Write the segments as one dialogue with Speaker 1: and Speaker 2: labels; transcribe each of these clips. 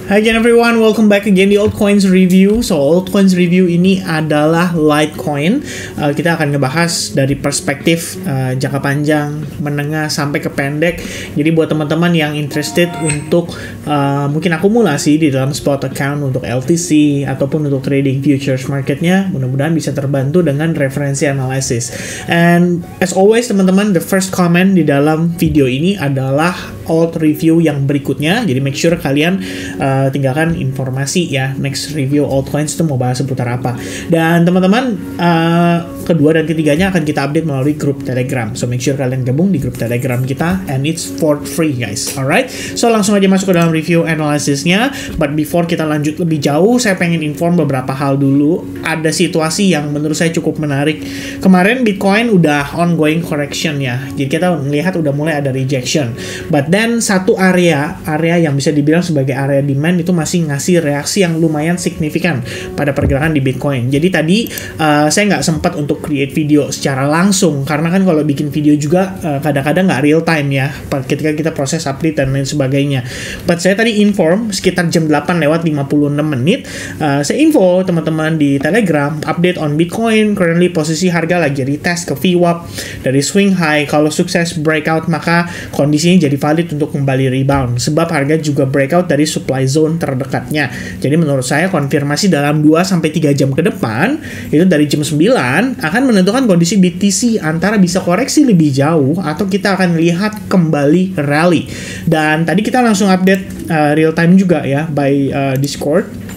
Speaker 1: Hi again everyone, welcome back again di Altcoins Review. So Altcoins Review ini adalah Litecoin. Kita akan ngebahas dari perspektif jangka panjang, menengah sampai ke pendek. Jadi buat teman-teman yang interested untuk mungkin akumulasi di dalam spot account untuk LTC ataupun untuk trading futures marketnya, mudah-mudahan bisa terbantu dengan referensi analisis. And as always teman-teman, the first comment di dalam video ini adalah alt review yang berikutnya. Jadi make sure kalian tinggalkan informasi ya, next review altcoins itu mau bahas seputar apa. Dan teman-teman, kedua dan ketiganya akan kita update melalui grup Telegram. So make sure kalian gabung di grup Telegram kita, and it's for free guys. Alright, so langsung aja masuk ke dalam review analisisnya. But before kita lanjut lebih jauh, saya pengen inform beberapa hal dulu. Ada situasi yang menurut saya cukup menarik. Kemarin Bitcoin udah ongoing correction ya, jadi kita melihat udah mulai ada rejection. But then satu area yang bisa dibilang sebagai area demand itu masih ngasih reaksi yang lumayan signifikan pada pergerakan di Bitcoin. Jadi tadi saya nggak sempat untuk create video secara langsung, karena kan kalau bikin video juga kadang-kadang nggak real time ya, ketika kita proses update dan lain sebagainya. But saya tadi inform sekitar jam 8:56, saya info teman-teman di Telegram, update on Bitcoin, currently posisi harga lagi retest ke VWAP dari swing high. Kalau sukses breakout, maka kondisinya jadi valid untuk kembali rebound, sebab harga juga breakout dari supply zone terdekatnya. Jadi menurut saya konfirmasi dalam 2-3 jam ke depan, itu dari jam 9 akan menentukan kondisi BTC antara bisa koreksi lebih jauh atau kita akan lihat kembali rally. Dan tadi kita langsung update real time juga ya by Discord.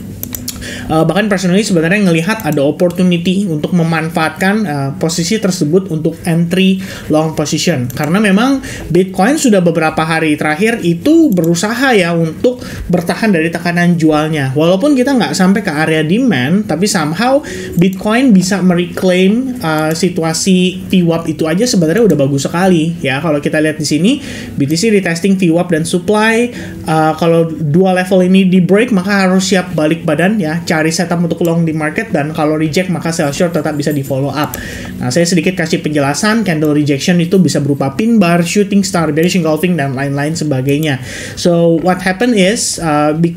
Speaker 1: Bahkan personally sebenarnya ngelihat ada opportunity untuk memanfaatkan posisi tersebut untuk entry long position, karena memang Bitcoin sudah beberapa hari terakhir itu berusaha ya untuk bertahan dari tekanan jualnya. Walaupun kita nggak sampai ke area demand, tapi somehow Bitcoin bisa mereclaim situasi VWAP itu aja sebenarnya udah bagus sekali ya. Kalau kita lihat di sini BTC retesting VWAP dan supply, kalau dua level ini di break maka harus siap balik badan ya, cari setup untuk long di market, dan kalau reject maka sell short tetap bisa di follow up. Nah, saya sedikit kasih penjelasan. Candle rejection itu bisa berupa pin bar, shooting star, bearish engulfing, dan lain-lain sebagainya. So what happened is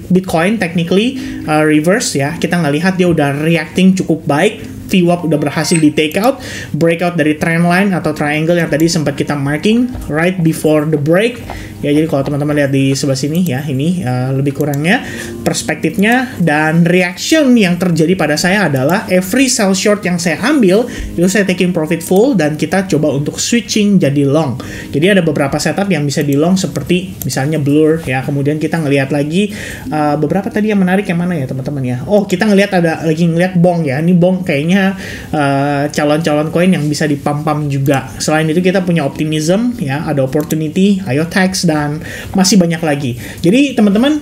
Speaker 1: Bitcoin technically reverse ya. Kita ngelihat dia udah reacting cukup baik. VWAP udah berhasil di take out, breakout dari trend line atau triangle yang tadi sempat kita marking right before the break ya. Jadi kalau teman-teman lihat di sebelah sini ya, ini lebih kurangnya perspektifnya. Dan reaction yang terjadi pada saya adalah every sell short yang saya ambil itu saya taking profit full, dan kita coba untuk switching jadi long. Jadi ada beberapa setup yang bisa di long seperti misalnya Blur ya. Kemudian kita ngelihat lagi beberapa tadi yang menarik yang mana ya teman-teman ya. Oh, kita lagi ngelihat Bong ya. Ini Bong kayaknya calon-calon koin yang bisa dipam-pam juga. Selain itu kita punya optimism ya, ada opportunity, IOTAX, dan masih banyak lagi. Jadi teman-teman,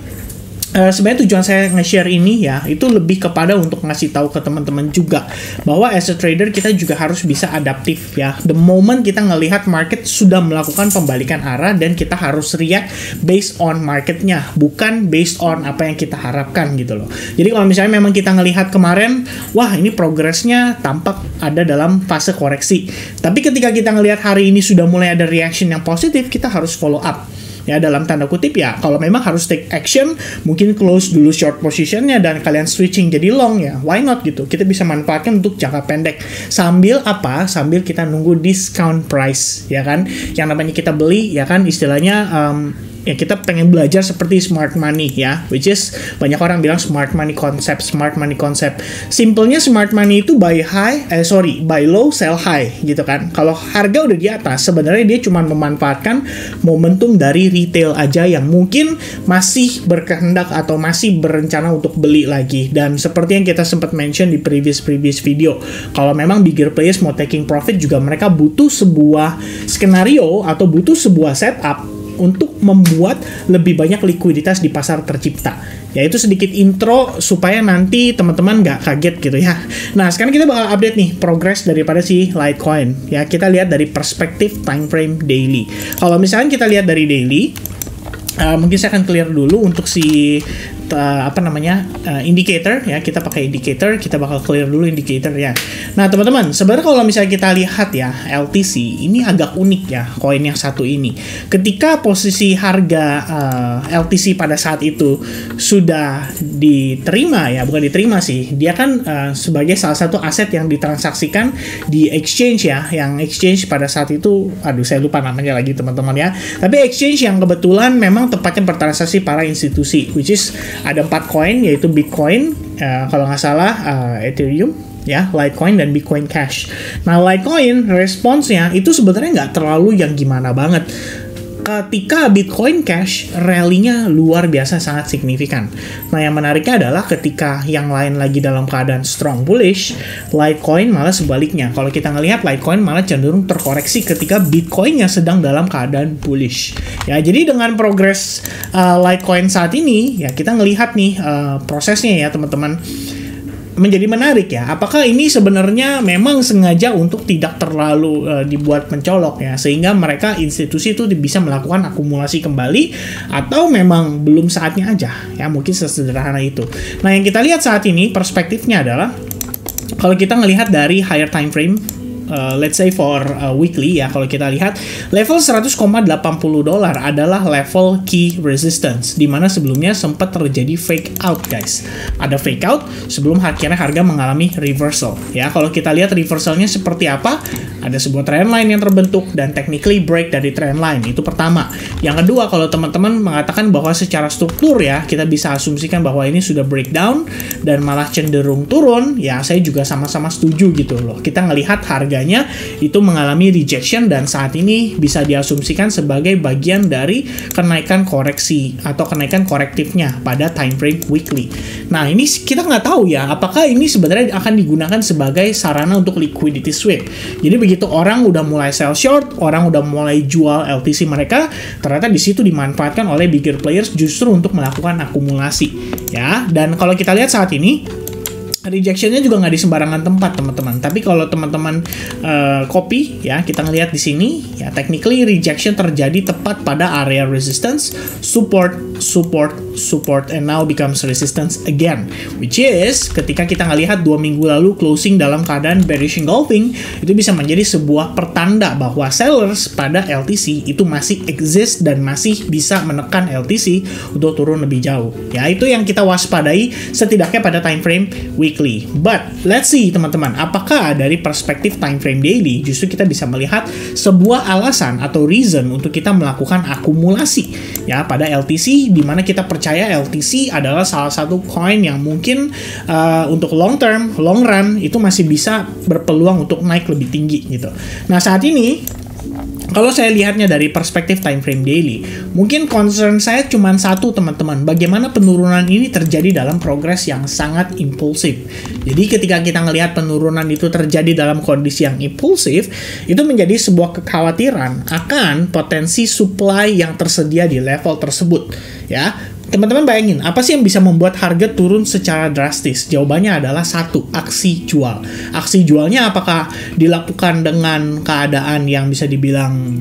Speaker 1: sebenarnya tujuan saya nge-share ini ya, itu lebih kepada untuk ngasih tahu ke teman-teman juga bahwa as a trader kita juga harus bisa adaptif ya. The moment kita ngelihat market sudah melakukan pembalikan arah, dan kita harus react based on marketnya, bukan based on apa yang kita harapkan gitu loh. Jadi kalau misalnya memang kita ngelihat kemarin, wah ini progresnya tampak ada dalam fase koreksi, tapi ketika kita ngelihat hari ini sudah mulai ada reaction yang positif, kita harus follow up ya, dalam tanda kutip ya. Kalau memang harus take action, mungkin close dulu short positionnya dan kalian switching jadi long ya, why not gitu. Kita bisa manfaatkan untuk jangka pendek sambil apa, sambil kita nunggu discount price ya kan, yang namanya kita beli ya kan, istilahnya ya kita pengen belajar seperti smart money ya, which is banyak orang bilang smart money concept. Simpelnya smart money itu buy low sell high gitu kan. Kalau harga udah di atas, sebenarnya dia cuma memanfaatkan momentum dari retail aja yang mungkin masih berkehendak atau masih berencana untuk beli lagi. Dan seperti yang kita sempat mention di previous video, kalau memang bigger players mau taking profit juga, mereka butuh sebuah skenario atau butuh sebuah setup untuk membuat lebih banyak likuiditas di pasar tercipta. Ya, itu sedikit intro supaya nanti teman-teman nggak kaget gitu ya. Nah, sekarang kita bakal update nih progress daripada si Litecoin. Ya, kita lihat dari perspektif time frame daily. Kalau misalkan kita lihat dari daily, mungkin saya akan clear dulu untuk si indicator ya, kita pakai indicator, kita bakal clear dulu indicator ya. Nah teman-teman, sebenarnya kalau misalnya kita lihat ya LTC ini agak unik ya, koin yang satu ini. Ketika posisi harga LTC pada saat itu sudah diterima ya, bukan diterima sih, dia kan sebagai salah satu aset yang ditransaksikan di exchange ya, yang exchange pada saat itu, aduh saya lupa namanya lagi teman-teman ya, tapi exchange yang kebetulan memang tempatnya bertransaksi para institusi, which is ada 4 koin, yaitu Bitcoin, kalau nggak salah Ethereum, ya, Litecoin dan Bitcoin Cash. Nah, Litecoin responsnya itu sebenarnya nggak terlalu yang gimana banget. Ketika Bitcoin Cash rally-nya luar biasa sangat signifikan. Nah, yang menariknya adalah ketika yang lain lagi dalam keadaan strong bullish, Litecoin malah sebaliknya. Kalau kita ngelihat Litecoin malah cenderung terkoreksi ketika Bitcoin-nya sedang dalam keadaan bullish. Ya, jadi dengan progres Litecoin saat ini, ya kita ngelihat nih prosesnya ya teman-teman. Menjadi menarik ya, apakah ini sebenarnya memang sengaja untuk tidak terlalu dibuat mencolok ya, sehingga mereka institusi itu bisa melakukan akumulasi kembali, atau memang belum saatnya aja ya, mungkin sesederhana itu. Nah, yang kita lihat saat ini perspektifnya adalah kalau kita ngelihat dari higher time frame, let's say for weekly ya, kalau kita lihat level 100,80 dolar adalah level key resistance, dimana sebelumnya sempat terjadi fake out guys. Ada fake out sebelum akhirnya harga mengalami reversal ya. Kalau kita lihat reversalnya seperti apa, ada sebuah trend line yang terbentuk dan technically break dari trend line, itu pertama. Yang kedua, kalau teman-teman mengatakan bahwa secara struktur ya, kita bisa asumsikan bahwa ini sudah breakdown dan malah cenderung turun ya, saya juga sama-sama setuju gitu loh. Kita ngelihat harga itu mengalami rejection dan saat ini bisa diasumsikan sebagai bagian dari kenaikan koreksi atau kenaikan korektifnya pada time frame weekly. Nah, ini kita nggak tahu ya, apakah ini sebenarnya akan digunakan sebagai sarana untuk liquidity sweep. Jadi begitu orang udah mulai sell short, orang udah mulai jual LTC mereka, ternyata di situ dimanfaatkan oleh bigger players justru untuk melakukan akumulasi ya. Dan kalau kita lihat saat ini rejectionnya juga nggak di sembarangan tempat teman-teman. Tapi kalau teman-teman copy ya, kita ngelihat di sini ya, technically rejection terjadi tepat pada area resistance, support, and now becomes resistance again. Which is ketika kita ngelihat 2 minggu lalu closing dalam keadaan bearish engulfing, itu bisa menjadi sebuah pertanda bahwa sellers pada LTC itu masih exist dan masih bisa menekan LTC untuk turun lebih jauh. Ya, itu yang kita waspadai setidaknya pada time frame weekly. But let's see teman-teman, apakah dari perspektif time frame daily justru kita bisa melihat sebuah alasan atau reason untuk kita melakukan akumulasi ya pada LTC, di mana kita percaya LTC adalah salah satu coin yang mungkin untuk long term, long run itu masih bisa berpeluang untuk naik lebih tinggi gitu. Nah, saat ini kalau saya lihatnya dari perspektif time frame daily, mungkin concern saya cuma satu teman-teman, bagaimana penurunan ini terjadi dalam progres yang sangat impulsif. Jadi ketika kita ngelihat penurunan itu terjadi dalam kondisi yang impulsif, itu menjadi sebuah kekhawatiran akan potensi supply yang tersedia di level tersebut ya. Teman-teman bayangin, apa sih yang bisa membuat harga turun secara drastis? Jawabannya adalah satu, aksi jual. Aksi jualnya apakah dilakukan dengan keadaan yang bisa dibilang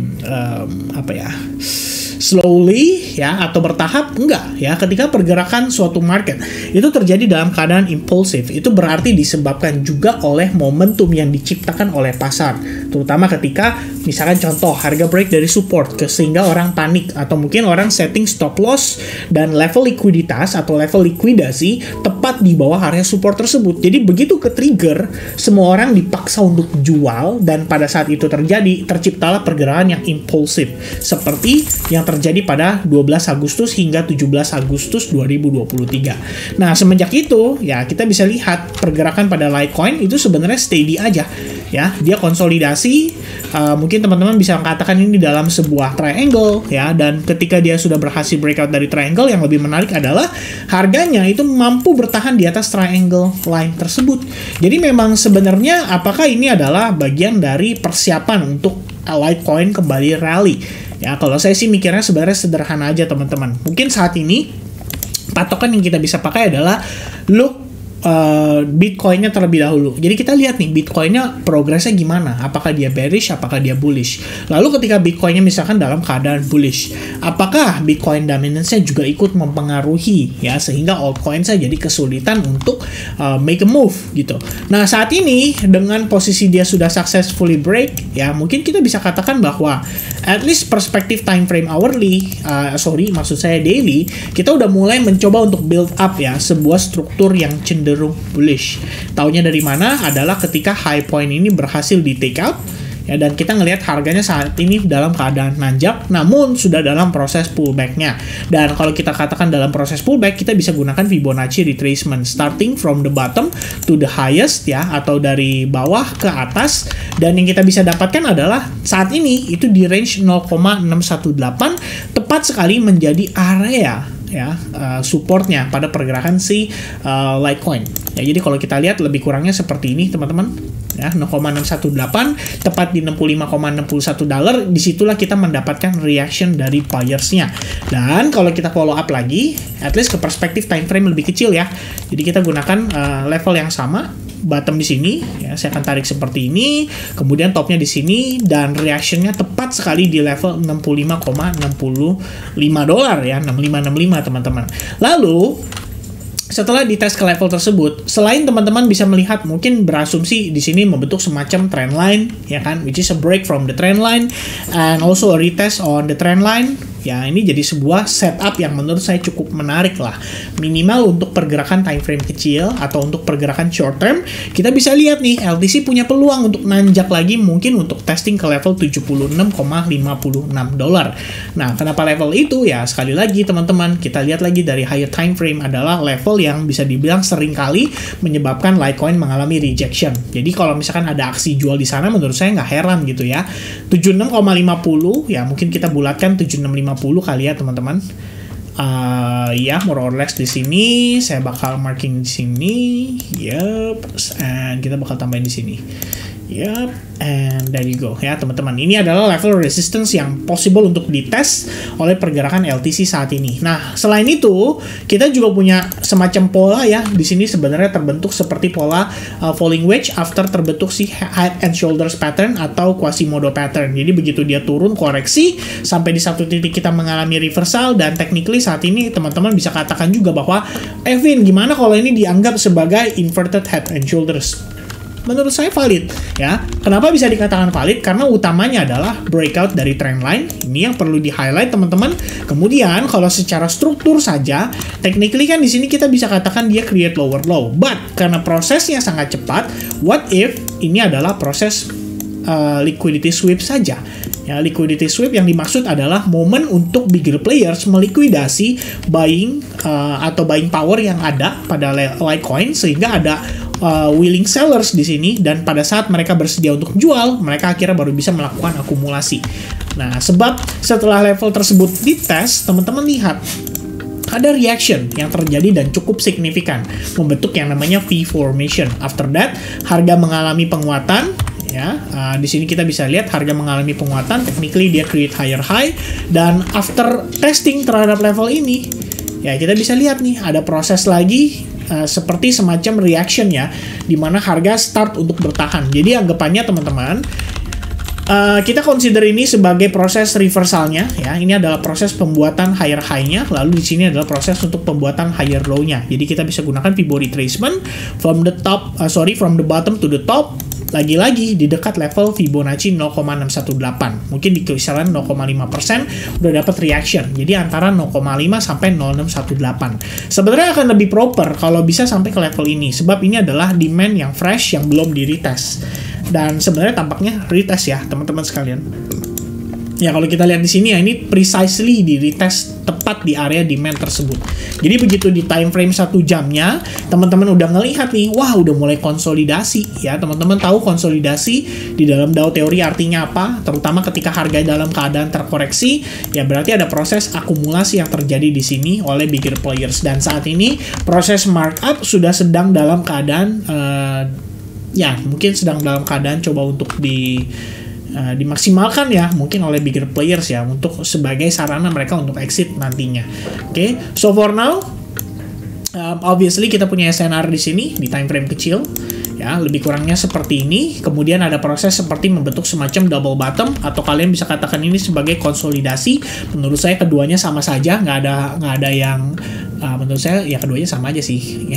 Speaker 1: slowly ya atau bertahap? Enggak ya. Ketika pergerakan suatu market itu terjadi dalam keadaan impulsif, itu berarti disebabkan juga oleh momentum yang diciptakan oleh pasar, terutama ketika misalkan contoh harga break dari support sehingga orang panik, atau mungkin orang setting stop loss dan level likuiditas atau level likuidasi tepat di bawah area support tersebut. Jadi begitu ke trigger, semua orang dipaksa untuk jual, dan pada saat itu terjadi, terciptalah pergerakan yang impulsif seperti yang terjadi pada 12 Agustus hingga 17 Agustus 2023. Nah, semenjak itu ya kita bisa lihat pergerakan pada Litecoin itu sebenarnya steady aja ya. Dia konsolidasi, mungkin teman-teman bisa katakan ini dalam sebuah triangle ya, dan ketika dia sudah berhasil breakout dari triangle, yang lebih menarik adalah harganya itu mampu bertahan di atas triangle line tersebut. Jadi memang sebenarnya apakah ini adalah bagian dari persiapan untuk Litecoin kembali rally? Ya, kalau saya sih mikirnya sebenarnya sederhana aja teman-teman. Mungkin saat ini patokan yang kita bisa pakai adalah look Bitcoinnya terlebih dahulu. Jadi kita lihat nih Bitcoinnya progresnya gimana, apakah dia bearish, apakah dia bullish. Lalu ketika Bitcoinnya misalkan dalam keadaan bullish, apakah Bitcoin dominance-nya juga ikut mempengaruhi ya, sehingga altcoin saya jadi kesulitan untuk make a move gitu. Nah saat ini dengan posisi dia sudah successfully break ya, mungkin kita bisa katakan bahwa at least perspektif time frame hourly, maksud saya daily, kita udah mulai mencoba untuk build up ya sebuah struktur yang cenderung bullish. Taunya dari mana? Adalah ketika high point ini berhasil di take out ya, dan kita ngelihat harganya saat ini dalam keadaan nanjak, namun sudah dalam proses pullback-nya. Dan kalau kita katakan dalam proses pullback, kita bisa gunakan Fibonacci retracement starting from the bottom to the highest ya, atau dari bawah ke atas. Dan yang kita bisa dapatkan adalah saat ini itu di range 0,618, tepat sekali menjadi area ya supportnya pada pergerakan si Litecoin. Ya, jadi kalau kita lihat lebih kurangnya seperti ini teman-teman ya, 0,618 tepat di $65.61. Disitulah kita mendapatkan reaction dari buyersnya. Dan kalau kita follow up lagi, at least ke perspektif time frame lebih kecil ya. Jadi kita gunakan level yang sama, bottom di sini ya, saya akan tarik seperti ini, kemudian topnya di sini, dan reactionnya tepat sekali di level $65.65 ya, 6565 teman-teman. Lalu setelah dites ke level tersebut, selain teman-teman bisa melihat mungkin berasumsi di sini membentuk semacam trend line ya kan, which is a break from the trend line and also a retest on the trend line. Ya, ini jadi sebuah setup yang menurut saya cukup menarik lah. Minimal untuk pergerakan time frame kecil atau untuk pergerakan short term, kita bisa lihat nih LTC punya peluang untuk nanjak lagi, mungkin untuk testing ke level $76.56. Nah, kenapa level itu? Ya, sekali lagi teman-teman, kita lihat lagi dari higher time frame adalah level yang bisa dibilang sering kali menyebabkan Litecoin mengalami rejection. Jadi kalau misalkan ada aksi jual di sana, menurut saya nggak heran gitu ya. 76,50 ya, mungkin kita bulatkan 76.50 kali ya teman-teman. Ya, more or less di sini saya bakal marking di sini. Yup, and kita bakal tambahin di sini. Yup, and there you go ya teman-teman. Ini adalah level resistance yang possible untuk dites oleh pergerakan LTC saat ini. Nah, selain itu kita juga punya semacam pola ya. Di sini sebenarnya terbentuk seperti pola falling wedge after terbentuk si head and shoulders pattern atau Quasimodo pattern. Jadi begitu dia turun koreksi sampai di satu titik kita mengalami reversal, dan technically saat ini teman-teman bisa katakan juga bahwa Vin, gimana kalau ini dianggap sebagai inverted head and shoulders? Menurut saya valid ya. Kenapa bisa dikatakan valid? Karena utamanya adalah breakout dari trend line. Ini yang perlu di-highlight teman-teman. Kemudian kalau secara struktur saja, technically kan di sini kita bisa katakan dia create lower low. But karena prosesnya sangat cepat, what if ini adalah proses liquidity sweep saja? Ya, liquidity sweep yang dimaksud adalah momen untuk bigger players melikuidasi buying atau buying power yang ada pada Litecoin, sehingga ada willing sellers di sini, dan pada saat mereka bersedia untuk jual, mereka akhirnya baru bisa melakukan akumulasi. Nah, sebab setelah level tersebut dites, teman-teman lihat ada reaction yang terjadi dan cukup signifikan, membentuk yang namanya V formation. After that, harga mengalami penguatan. Ya, di sini kita bisa lihat harga mengalami penguatan, technically dia create higher high, dan after testing terhadap level ini, ya kita bisa lihat nih ada proses lagi seperti semacam reaction ya, dimana harga start untuk bertahan. Jadi anggapannya teman-teman, kita consider ini sebagai proses reversalnya ya. Ini adalah proses pembuatan higher high-nya, lalu di sini adalah proses untuk pembuatan higher low-nya. Jadi kita bisa gunakan Fibonacci retracement from the bottom to the top. Lagi-lagi di dekat level Fibonacci 0,618, mungkin di kisaran 0,5% udah dapat reaction. Jadi antara 0,5 sampai 0,618. Sebenarnya akan lebih proper kalau bisa sampai ke level ini, sebab ini adalah demand yang fresh yang belum di retest. Dan sebenarnya tampaknya retest ya teman-teman sekalian. Ya, kalau kita lihat di sini ya, ini precisely di retest tepat di area demand tersebut. Jadi begitu di time frame 1 jamnya, teman-teman udah ngelihat nih, wah udah mulai konsolidasi ya. Teman-teman tahu konsolidasi di dalam Dow teori artinya apa? Terutama ketika harga dalam keadaan terkoreksi, ya berarti ada proses akumulasi yang terjadi di sini oleh bigger players. Dan saat ini proses markup sudah sedang dalam keadaan ya mungkin sedang dalam keadaan coba untuk dimaksimalkan ya, mungkin oleh bigger players ya, untuk sebagai sarana mereka untuk exit nantinya. Oke, so for now Obviously kita punya SNR di sini di time frame kecil, ya lebih kurangnya seperti ini. Kemudian ada proses seperti membentuk semacam double bottom, atau kalian bisa katakan ini sebagai konsolidasi. Menurut saya keduanya sama saja, nggak ada yang menurut saya ya keduanya sama aja sih.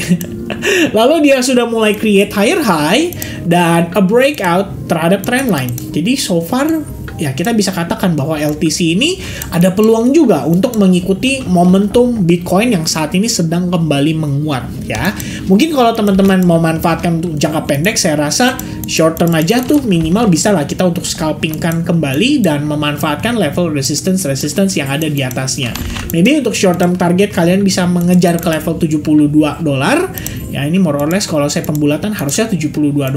Speaker 1: Lalu dia sudah mulai create higher high dan a breakout terhadap trendline. Jadi so far ya kita bisa katakan bahwa LTC ini ada peluang juga untuk mengikuti momentum Bitcoin yang saat ini sedang kembali menguat ya. Mungkin kalau teman-teman mau manfaatkan untuk jangka pendek, saya rasa short term aja tuh minimal bisa lah kita untuk scalpingkan kembali dan memanfaatkan level resistance yang ada di atasnya. Maybe untuk short term target kalian bisa mengejar ke level $72. Ya ini more or less kalau saya pembulatan harusnya $72,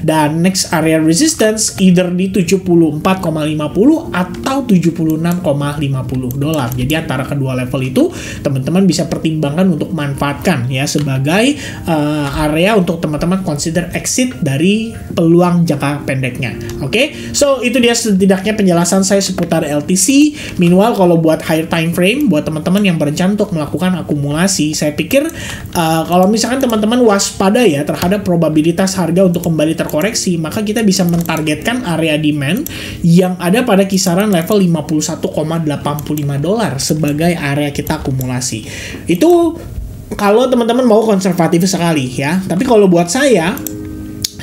Speaker 1: dan next area resistance either di 74,50 atau $76,50. Jadi antara kedua level itu teman-teman bisa pertimbangkan untuk manfaatkan ya sebagai area untuk teman-teman consider exit dari peluang jangka pendeknya. Oke, so itu dia setidaknya penjelasan saya seputar LTC. Meanwhile kalau buat higher time frame, buat teman-teman yang berencana untuk melakukan akumulasi, saya pikir kalau misalkan teman-teman waspada ya terhadap probabilitas harga untuk kembali terkoreksi, maka kita bisa mentargetkan area demand yang ada pada kisaran level $51,85 sebagai area kita akumulasi. Itu kalau teman-teman mau konservatif sekali ya. Tapi kalau buat saya,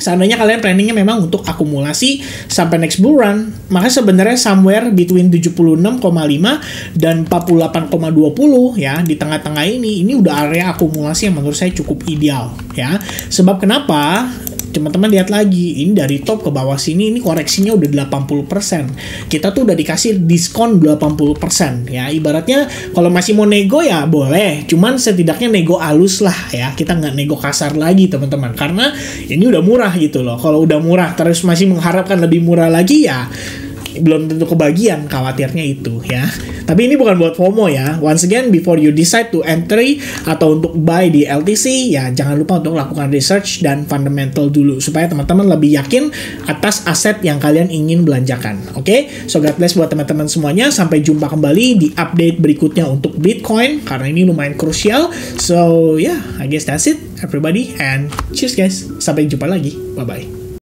Speaker 1: seandainya kalian planningnya memang untuk akumulasi sampai next bull run, maka sebenarnya somewhere between 76,5 dan 48,20 ya, di tengah-tengah ini udah area akumulasi yang menurut saya cukup ideal ya. Sebab kenapa? Teman-teman lihat lagi, ini dari top ke bawah sini, ini koreksinya udah 80%. Kita tuh udah dikasih diskon 80% ya. Ibaratnya kalau masih mau nego ya boleh, cuman setidaknya nego alus lah ya. Kita nggak nego kasar lagi teman-teman, karena ini udah murah gitu loh. Kalau udah murah terus masih mengharapkan lebih murah lagi ya belum tentu kebagian, khawatirnya itu ya. Tapi ini bukan buat FOMO ya. Once again, before you decide to entry atau untuk buy di LTC, ya jangan lupa untuk lakukan research dan fundamental dulu supaya teman-teman lebih yakin atas aset yang kalian ingin belanjakan. Oke? So God bless buat teman-teman semuanya. Sampai jumpa kembali di update berikutnya untuk Bitcoin karena ini lumayan krusial. So yeah, I guess that's it everybody, and cheers guys. Sampai jumpa lagi. Bye bye.